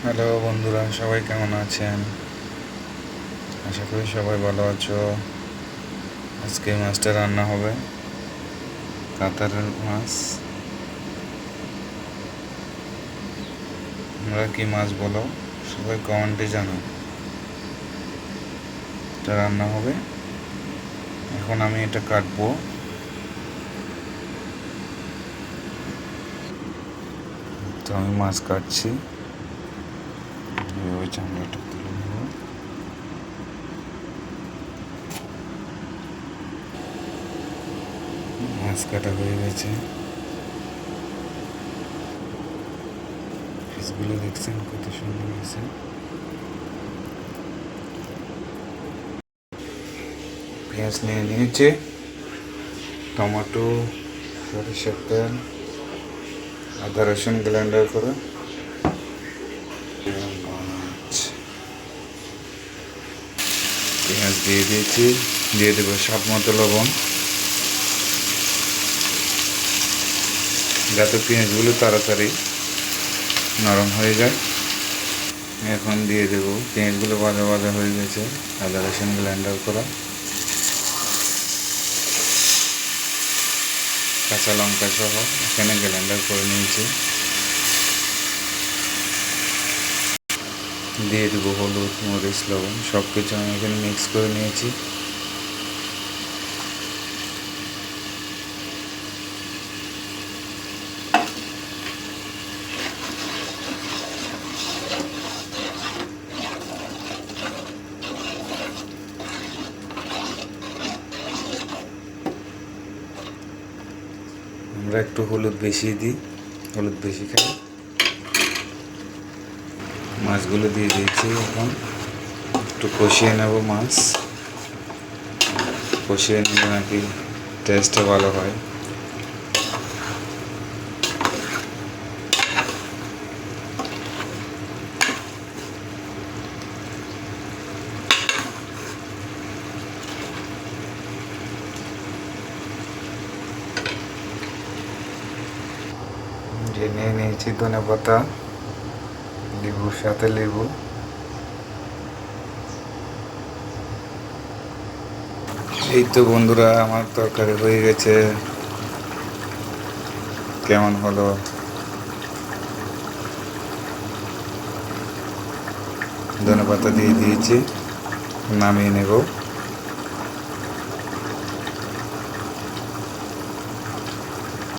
Hello বন্ধুরা, সবাই কেমন আছেন? আশা করি সবাই ভালো আছো। আজকে মাছটা রান্না হবে, কাতারের মাছ। তোমরা কি মাছ বলো সবাই কমেন্টে জানাও। এটা রান্না হবে। এখন আমি এটা কাটবো। তো আমি মাছ কাটছি, ওই চামড়াটা তুলে নেব। মাছ কাটা হয়ে গেছে। পিসগুলো দেখছেন কত সুন্দর হয়েছে। পেঁয়াজ নিয়ে নিয়েছে, টমেটো, সরিষার তেল, আদা রসুন গ্রাইন্ডার করে পেঁয়াজ দিয়ে দিয়েছি। দিয়ে দেবো স্বাদ মতো লবণ, যাতে পেঁয়াজগুলো তাড়াতাড়ি নরম হয়ে যায়। এখন দিয়ে দেবো, পেঁয়াজগুলো ভাজা ভাজা হয়ে গেছে, আদা রসুন গ্রাইন্ডার করা, কাঁচা লঙ্কা সহ এখানে গ্রাইন্ডার করে নিয়েছি। দিয়ে দেবো হলুদ, মরিচ, লবণ, সব কিছু আমি এখানে মিক্স করে নিয়েছি। আমরা একটু হলুদ বেশি দিই, হলুদ বেশি খাই। মাছগুলো দিয়ে দিয়েছি। এখন একটু কষিয়ে নেব মাছ, কষিয়ে নিলে নাকি টেস্টটা ভালো হয়। যে নিয়ে নিয়েছি ধনে পাতা, লেবুর সাথে লেবু। এই তো বন্ধুরা, আমার তরকারি হয়ে গেছে। কেমন হলো? ধনে পাতা দিয়ে দিয়েছি, নামিয়ে নেব।